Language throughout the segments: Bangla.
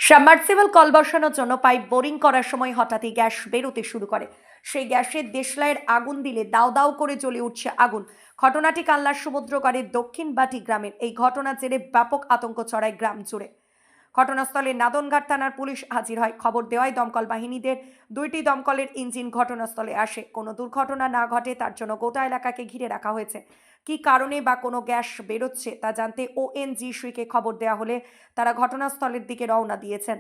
সাবমার্সিবল কল বসানোর জন্য পাইপ বোরিং করার সময় হঠাৎই গ্যাস বেরোতে শুরু করে। সেই গ্যাসের দেশলাইয়ের আগুন দিলে দাউ দাউ করে জ্বলে উঠছে আগুন। ঘটনাটি কাল্লার সমুদ্রগড়ের দক্ষিণ বাটি গ্রামের। এই ঘটনার জেরে ব্যাপক আতঙ্ক ছড়ায় গ্রাম জুড়ে। ঘটনাস্থলে নাদনঘাট থানার পুলিশ হাজির হয়। খবর দেওয়ায় দমকল বাহিনীদের 2টি দমকলের ইঞ্জিন ঘটনাস্থলে আসে। কোনো দুর্ঘটনা না ঘটে তার জন্য গোটা এলাকাকে ঘিরে রাখা হয়েছে। কী কারণে বা কোনো গ্যাস বেরোচ্ছে তা জানতে ONGC-কে খবর দেওয়া হলে তারা ঘটনাস্থলের দিকে রওনা দিয়েছেন।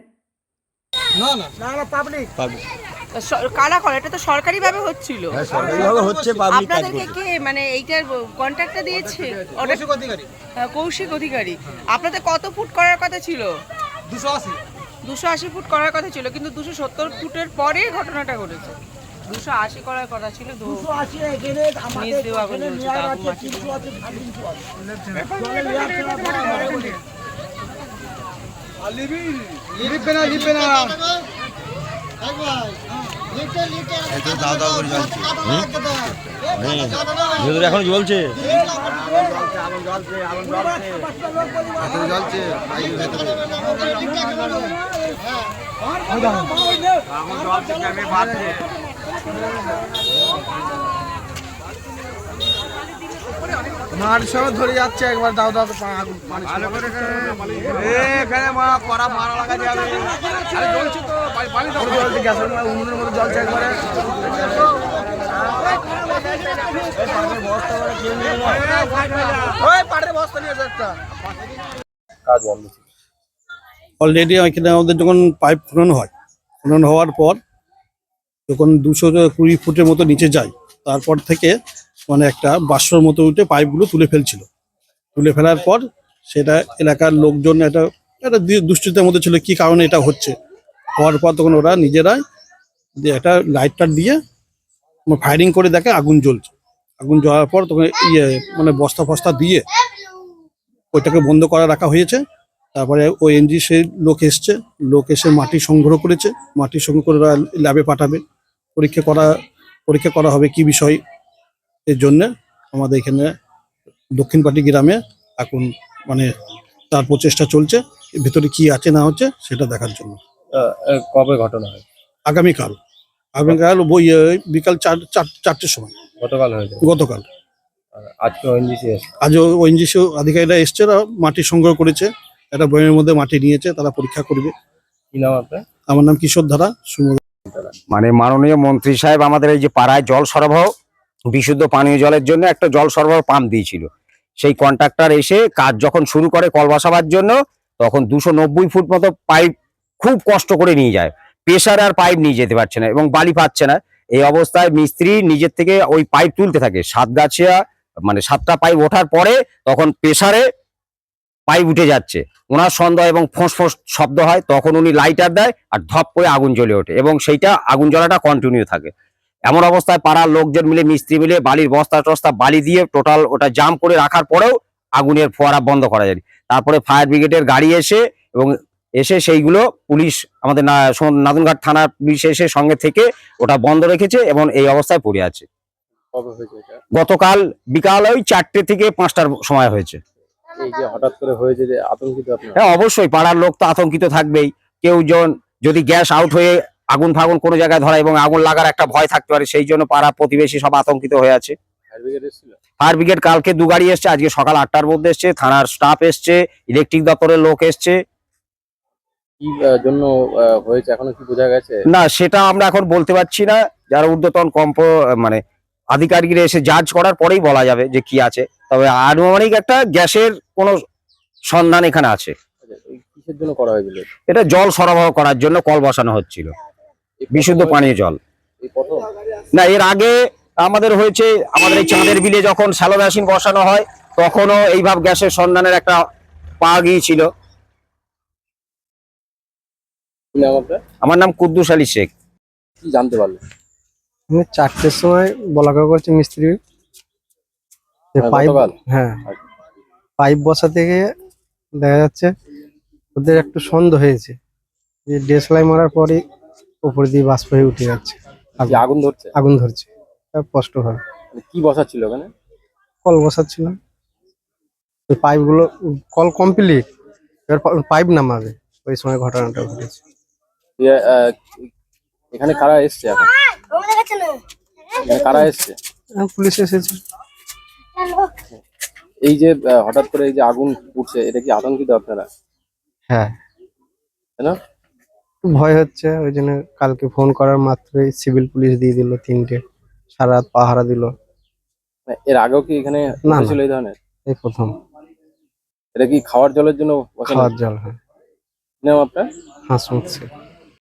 কারা করে? এটা তো সরকারিভাবে হচ্ছিল। সরকারিভাবে হচ্ছে, পাবলিক কাজ আপনাদেরকে কে মানে এইটার কন্ট্রাক্টটা দিয়েছে? কৌশিক অধিকারী। আপনাদের কত ফুট করার কথা ছিল? 280 ফুট করার কথা ছিল, কিন্তু 270 ফুটের পরে ঘটনাটা ঘটেছে। 280 করার কথা ছিল। 280 এখানে আমাদের লিখবে না এখন জ্বলছে। মাঠ সব ধরে যাচ্ছে একবার দাও দাও এখানে মারা লাগা যাবে। জ্বলছে তো গ্যাসের উনুনের মধ্যে জ্বলছে একবারে। অলরেডি এখানে আমাদের যখন পাইপ খনন হওয়ার পর যখন 220 ফুটের মতো নিচে যায়, তারপর থেকে মানে একটা বাষ্পর মতো উঠে পাইপগুলো তুলে ফেলার পর সেটা এলাকার লোকজন একটা দুশ্চিন্তার মধ্যে ছিল, কি কারণে এটা হওয়ার পর তখন ওরা নিজেরাই একটা লাইটার দিয়ে ফায়ারিং করে দেখে আগুন জ্বলার পর তখন মানে বস্তা ফস্তা দিয়ে ওইটাকে বন্ধ করা রাখা হয়েছে। তারপরে ONGC লোক এসে মাটি সংগ্রহ করে ল্যাবে পাঠাবে, পরীক্ষা করা হবে কি বিষয়। এর জন্য আমাদের এখানে দক্ষিণ পাটি গ্রামে এখন মানে তার প্রচেষ্টা চলছে, ভেতরে কি আছে না হচ্ছে সেটা দেখার জন্য। কবে ঘটনা হয়? আগামীকাল বিকাল 4টের সময়। গতকাল আজ ONGC আধিকারিকরা এসছে, মাটি সংগ্রহ করেছে, একটা বইয়ের মধ্যে মাটি নিয়েছে, তারা পরীক্ষা করবে। কি নাম আপনার? আমার নাম কিশোর ধারা। মানে মাননীয় মন্ত্রী সাহেব আমাদের এই যে পাড়ায় জল সরবরাহ, বিশুদ্ধ পানীয় জলের জন্য একটা জল সরবরাহ পাম্প দিয়েছিল। সেই কন্ট্রাক্টর এসে কাজ যখন শুরু করে কল বসাবার জন্য, তখন 290 ফুট মতো পাইপ খুব কষ্ট করে নিয়ে যায়। প্রেসার আর পাইপ নিয়ে যেতে পারছে না এবং বালি পাচ্ছে না। এই অবস্থায় মিস্ত্রি নিজের থেকে ওই পাইপ তুলতে থাকে। 7টা পাইপ ওঠার পরে তখন প্রেসারে পাইপ উঠে যাচ্ছে। ওনার সন্দেহ এবং ফোঁস ফোঁস শব্দ হয়, তখন উনি লাইটার দেয় আর ধপ করে আগুন জ্বলে ওঠে এবং সেইটা আগুন জ্বলাটা কন্টিনিউ থাকে। এমন অবস্থায় পাড়ার লোকজন মিলে, মিস্ত্রি মিলে বালির বস্তা বালি দিয়ে টোটাল ওটা জাম করে রাখার পরেও আগুনের ফোয়ারা বন্ধ করা যায়নি। তারপরে ফায়ার ব্রিগেডের গাড়ি এসে সেইগুলো পুলিশ, আমাদের নাদনঘাট থানার পুলিশ এসে সঙ্গে থেকে ওটা বন্ধ রেখেছে এবং এই অবস্থায় পড়ে আছে। গতকাল বিকাল ওই 4টে থেকে 5টার সময় হয়েছে। এই যে হঠাৎ করে হয়েছে, যে আতঙ্কিত আপনারা? হ্যাঁ, অবশ্যই পাড়ার লোক তো আতঙ্কিত থাকবেই। কেউ যদি গ্যাস আউট হয়ে আগুন ফাগুন কোনো জায়গায় ধরা এবং আগুন লাগার একটা ভয় থাকতে পারে, সেই জন্য পাড়া প্রতিবেশী সব আতঙ্কিত হয়ে আছে। ফায়ার ব্রিগেড কালকে 2 গাড়ি এসছে, আজকে সকাল 8টার মধ্যে এসছে, থানার স্টাফ এসছে, ইলেকট্রিক দপ্তরের লোক এসছে। কি জন্য হয়েছে এখনো কি বোঝা গেছে? না, সেটা আমরা এখন বলতে পারছি না। যারা ঊর্ধ্বতন মানে আধিকারিকরা এসে জাজ করার পরেই বলা যাবে যে কি আছে। তবে আনুমানিক একটা গ্যাসের কোনো সন্ধান এখানে আছে। কিসের জন্য করা হয়েছিল? এটা জল সরবরাহ করার জন্য কল বসানো হচ্ছিল, বিশুদ্ধ পানীয় জল। না, এর আগে আমাদের হয়েছে, আমাদের এই চাঁদের বিলে যখন শ্যালো মেশিন বসানো হয় তখনও এইভাবে গ্যাসের সন্ধানের একটা পাওয়া গিয়েছিল। আমার নাম কুদ্দুস আলী শেখ। কি জানতে পারলেন? 4টের সময় বলাকা করছে মিস্ত্রি, পাইপ বসাতে গিয়ে দেখা যাচ্ছে ওদের একটু সন্দেহ হয়েছে যে দেশলাই মারার পরে উপর দিয়ে বাষ্প হয়ে উঠে যাচ্ছে, আগুন ধরছে। স্পষ্ট হয়। কি বসাচ্ছিল ওখানে? কল বসাচ্ছিল। ওই পাইপগুলো কল কমপ্লিট, এবার পাইপ নামাবে, ওই সময় ঘটনাটা ঘটেছে। দিয়ে, এখানে কারা এসছে এখন? এখানে কারা এসছে? পুলিশ এসেছে। এই যে হঠাৎ করে এই যে আগুন উঠছে, এটা কি আতঙ্কিত আপনারা? হ্যাঁ, তাই না? একটু ভয় হচ্ছে, ওই জন্য কালকে ফোন করার মাত্রই সিভিল পুলিশ দিয়ে দিল 3টে, সারা রাত পাহারা দিল। এর আগেও কি এখানে না। হয়েছিল এই ধরনের? এই প্রথম। এটা কি খাওয়ার জলের জন্য বসানো? খাওয়ার জল, হ্যাঁ। নাম আপনার? হাসমুখ শেখ।